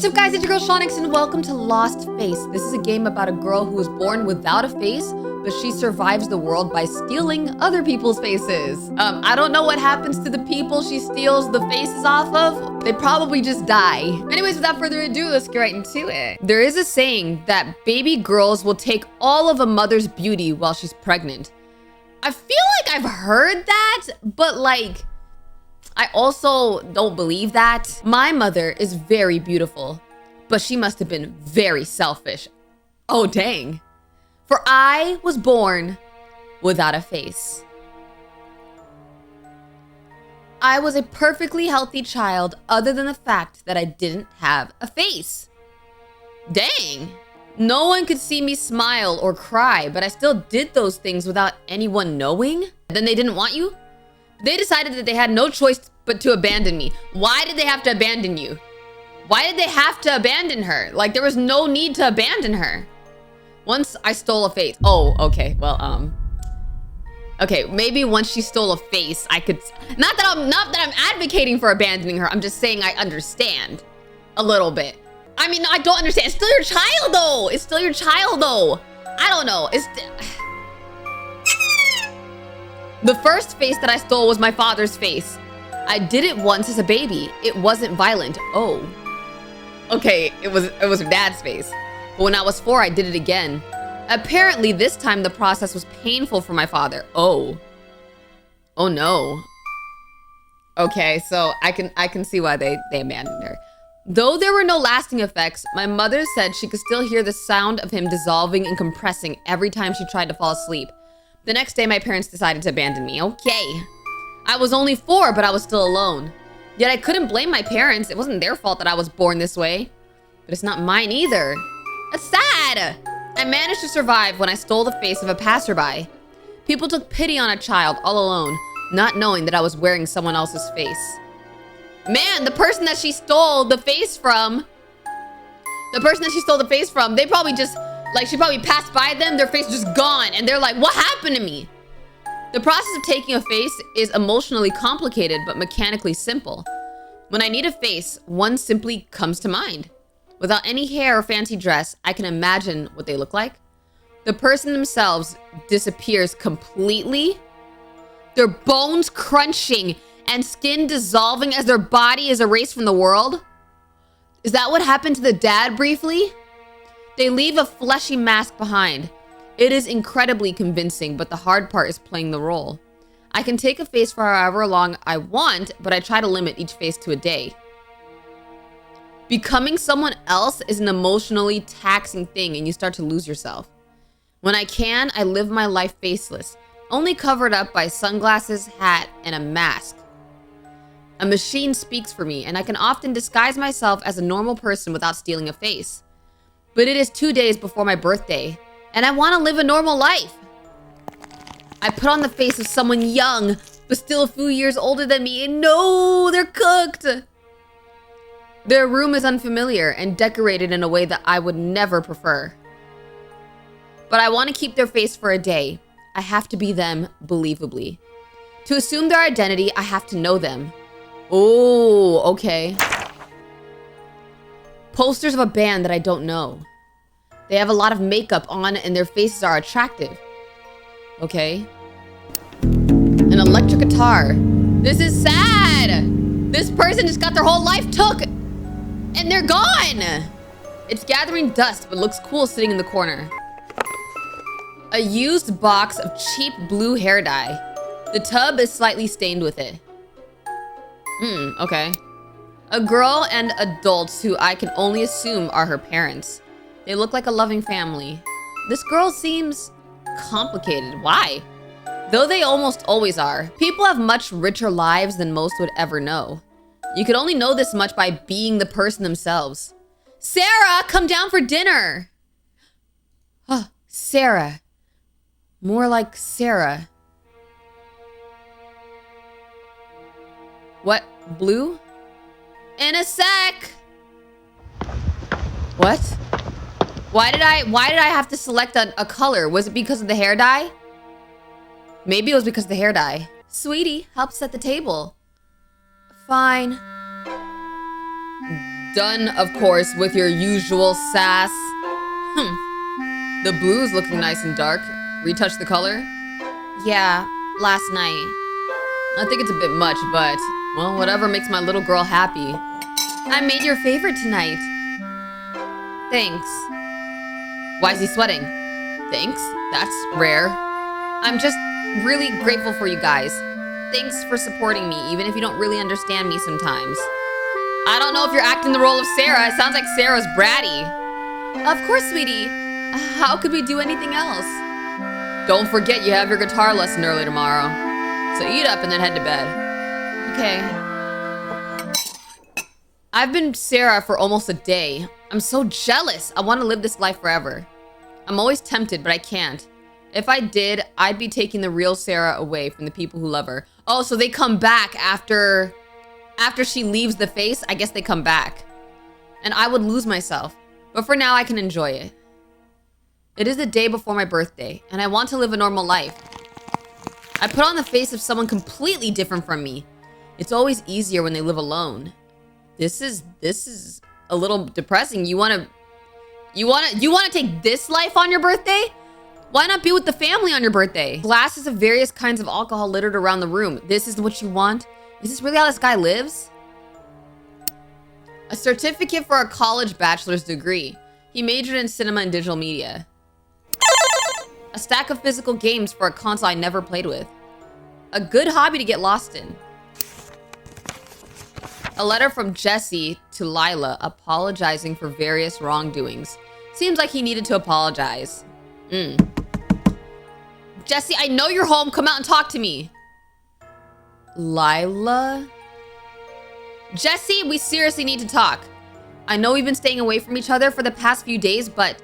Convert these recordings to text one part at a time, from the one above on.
What's up guys, it's your girl Shonyx and welcome to Lost Face. This is a game about a girl who was born without a face, but she survives the world by stealing other people's faces. I don't know what happens to the people she steals the faces off of. They probably just die. Anyways, without further ado, let's get right into it. There is a saying that baby girls will take all of a mother's beauty while she's pregnant. I feel like I've heard that, but like, I also don't believe that. My mother is very beautiful, but she must have been very selfish. Oh, dang. For I was born without a face. I was a perfectly healthy child other than the fact that I didn't have a face. Dang. No one could see me smile or cry, but I still did those things without anyone knowing. Then they didn't want you? They decided that they had no choice but to abandon me. Why did they have to abandon you? Why did they have to abandon her? Like, there was no need to abandon her. Once I stole a face. Oh, okay. Well, okay, maybe once she stole a face, I could... Not that I'm advocating for abandoning her. I'm just saying I understand a little bit. I mean, I don't understand. It's still your child, though. It's still your child, though. I don't know. It's... The first face that I stole was my father's face. I did it once as a baby. It wasn't violent. Oh. Okay, it was her dad's face. But when I was 4, I did it again. Apparently, this time the process was painful for my father. Oh. Oh no. Okay, so I can see why they abandoned her. Though there were no lasting effects, my mother said she could still hear the sound of him dissolving and compressing every time she tried to fall asleep. The next day, my parents decided to abandon me. Okay. I was only 4, but I was still alone. Yet I couldn't blame my parents. It wasn't their fault that I was born this way. But it's not mine either. That's sad. I managed to survive when I stole the face of a passerby. People took pity on a child all alone, not knowing that I was wearing someone else's face. Man, the person that she stole the face from, they probably just... Like, she probably passed by them, their face just gone, and they're like, what happened to me? The process of taking a face is emotionally complicated, but mechanically simple. When I need a face, one simply comes to mind. Without any hair or fancy dress, I can imagine what they look like. The person themselves disappears completely. Their bones crunching and skin dissolving as their body is erased from the world. Is that what happened to the dad briefly? They leave a fleshy mask behind. It is incredibly convincing, but the hard part is playing the role. I can take a face for however long I want, but I try to limit each face to a day. Becoming someone else is an emotionally taxing thing, and you start to lose yourself. When I can, I live my life faceless, only covered up by sunglasses, hat, and a mask. A machine speaks for me, and I can often disguise myself as a normal person without stealing a face. But it is 2 days before my birthday, and I want to live a normal life. I put on the face of someone young, but still a few years older than me, and no, they're cooked. Their room is unfamiliar and decorated in a way that I would never prefer. But I want to keep their face for a day. I have to be them believably. To assume their identity, I have to know them. Oh, okay. Posters of a band that I don't know. They have a lot of makeup on and their faces are attractive. Okay. An electric guitar. This is sad. This person just got their whole life took and they're gone. It's gathering dust but looks cool sitting in the corner. A used box of cheap blue hair dye. The tub is slightly stained with it. Okay. A girl and adults who I can only assume are her parents. They look like a loving family. This girl seems complicated. Why? Though they almost always are. People have much richer lives than most would ever know. You could only know this much by being the person themselves. Sarah, come down for dinner. Oh, Sarah. More like Sarah. What? Blue? In a sec. What? Why did I have to select a color? Was it because of the hair dye? Maybe it was because of the hair dye. Sweetie, help set the table. Fine. Done, of course, with your usual sass. The blue's looking nice and dark. Retouch the color? Yeah, last night. I think it's a bit much, but, well, whatever makes my little girl happy. I made your favorite tonight. Thanks. Why is he sweating? Thanks? That's rare. I'm just really grateful for you guys. Thanks for supporting me, even if you don't really understand me sometimes. I don't know if you're acting the role of Sarah. It sounds like Sarah's bratty. Of course, sweetie. How could we do anything else? Don't forget you have your guitar lesson early tomorrow. So eat up and then head to bed. Okay. I've been Sarah for almost a day. I'm so jealous. I want to live this life forever. I'm always tempted, but I can't. If I did, I'd be taking the real Sarah away from the people who love her. Oh, so they come back after she leaves the face. I guess they come back. And I would lose myself. But for now, I can enjoy it. It is the day before my birthday, and I want to live a normal life. I put on the face of someone completely different from me. It's always easier when they live alone. This is a little depressing. You want to take this life on your birthday? Why not be with the family on your birthday? Glasses of various kinds of alcohol littered around the room. This is what you want? Is this really how this guy lives? A certificate for a college bachelor's degree. He majored in cinema and digital media. A stack of physical games for a console I never played with. A good hobby to get lost in. A letter from Jesse to Lila apologizing for various wrongdoings. Seems like he needed to apologize. Jesse, I know you're home. Come out and talk to me. Lila? Jesse, we seriously need to talk. I know we've been staying away from each other for the past few days, but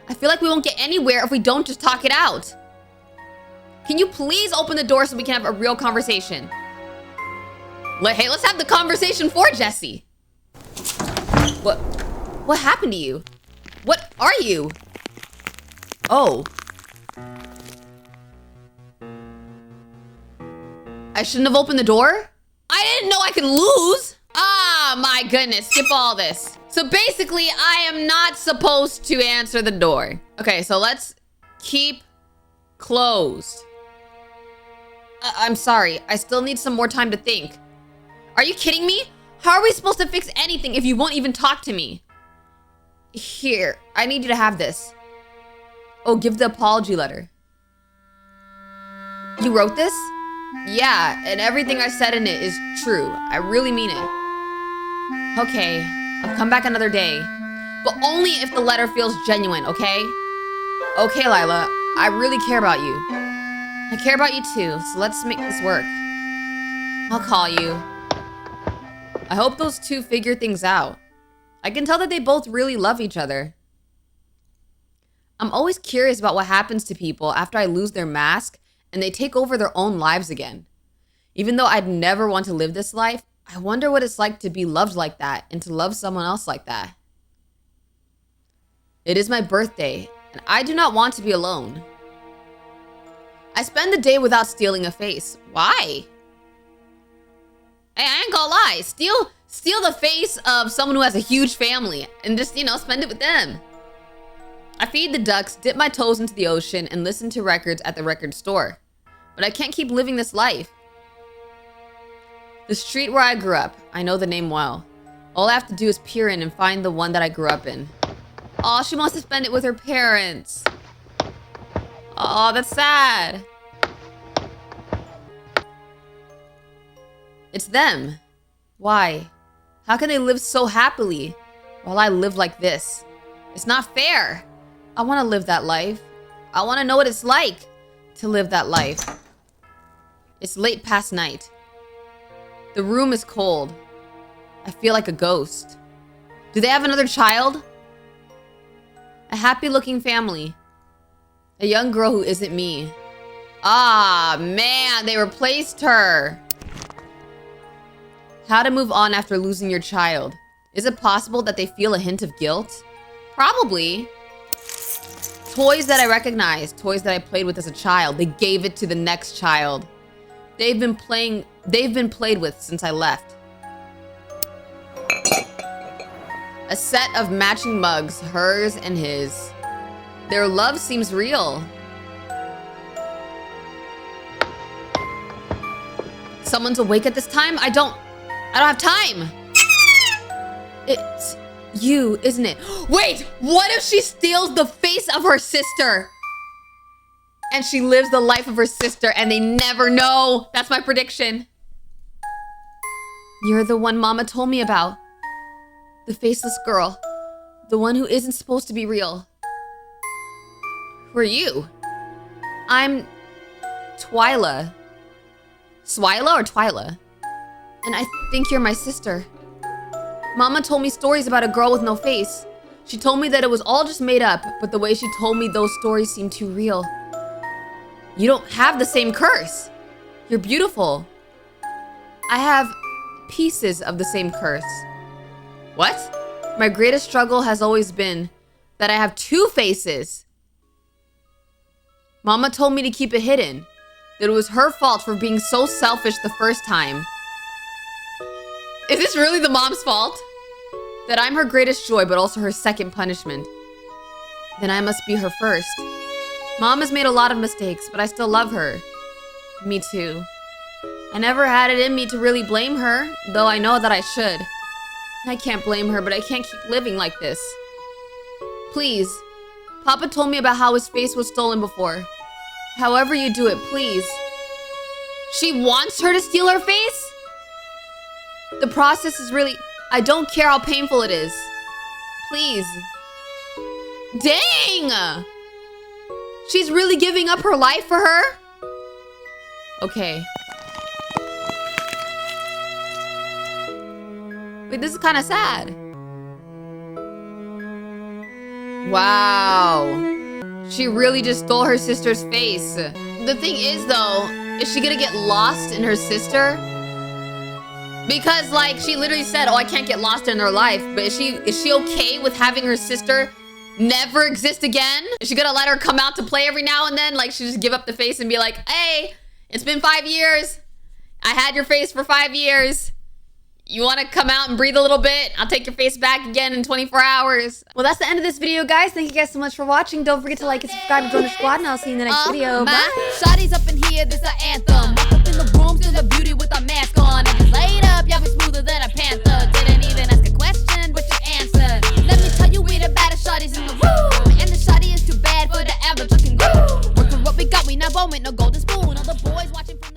I feel like we won't get anywhere if we don't just talk it out. Can you please open the door so we can have a real conversation? Hey, let's have the conversation for Jesse. What happened to you? What are you? Oh. I shouldn't have opened the door? I didn't know I could lose. Ah, my goodness, skip all this. So basically, I am not supposed to answer the door. Okay, so let's keep closed. I'm sorry, I still need some more time to think. Are you kidding me? How are we supposed to fix anything if you won't even talk to me? Here, I need you to have this. Oh, give the apology letter. You wrote this? Yeah, and everything I said in it is true. I really mean it. Okay, I'll come back another day. But only if the letter feels genuine, okay? Okay, Lila, I really care about you. I care about you too, so let's make this work. I'll call you. I hope those two figure things out. I can tell that they both really love each other. I'm always curious about what happens to people after I lose their mask and they take over their own lives again. Even though I'd never want to live this life, I wonder what it's like to be loved like that and to love someone else like that. It is my birthday, and I do not want to be alone. I spend the day without stealing a face. Why? Hey, I ain't gonna lie. Steal the face of someone who has a huge family and just, spend it with them. I feed the ducks, dip my toes into the ocean, and listen to records at the record store. But I can't keep living this life. The street where I grew up, I know the name well. All I have to do is peer in and find the one that I grew up in. Aw, she wants to spend it with her parents. Aw, that's sad. It's them. Why? How can they live so happily while I live like this? It's not fair. I want to live that life. I want to know what it's like to live that life. It's late past night. The room is cold. I feel like a ghost. Do they have another child? A happy-looking family. A young girl who isn't me. Ah, man, they replaced her. How to move on after losing your child. Is it possible that they feel a hint of guilt? Probably. Toys that I recognize, toys that I played with as a child. They gave it to the next child. They've been played with since I left. A set of matching mugs, hers and his. Their love seems real. Someone's awake at this time? I don't have time. It's you, isn't it? Wait, what if she steals the face of her sister? And she lives the life of her sister and they never know. That's my prediction. You're the one Mama told me about. The faceless girl. The one who isn't supposed to be real. Who are you? I'm Twyla. Swyla or Twyla? And I think you're my sister. Mama told me stories about a girl with no face. She told me that it was all just made up, but the way she told me those stories seemed too real. You don't have the same curse. You're beautiful. I have pieces of the same curse. What? My greatest struggle has always been that I have two faces. Mama told me to keep it hidden, that it was her fault for being so selfish the first time. Is this really the mom's fault? That I'm her greatest joy, but also her second punishment. Then I must be her first. Mom has made a lot of mistakes, but I still love her. Me too. I never had it in me to really blame her, though I know that I should. I can't blame her, but I can't keep living like this. Please. Papa told me about how his face was stolen before. However you do it, please. She wants her to steal her face? The process is really... I don't care how painful it is. Please. Dang! She's really giving up her life for her? Okay. Wait, this is kind of sad. Wow. She really just stole her sister's face. The thing is, though, is she gonna get lost in her sister? Because, like, she literally said, oh, I can't get lost in her life. But is she okay with having her sister never exist again? Is she gonna let her come out to play every now and then? Like, she just give up the face and be like, hey, it's been 5 years. I had your face for 5 years. You want to come out and breathe a little bit? I'll take your face back again in 24 hours. Well, that's the end of this video, guys. Thank you guys so much for watching. Don't forget to like and subscribe and join the squad, and I'll see you in the next video. Bye. Shawty's up in here, this a anthem. Walk up in the room, still the beauty with a mask on. I just laid up, y'all be smoother than a panther. Didn't even ask a question, but you answered. Let me tell you, we the baddest shawties in the room. And the shawty is too bad for the average looking group. Working what we got, we not bowing, no golden spoon. All the boys watching from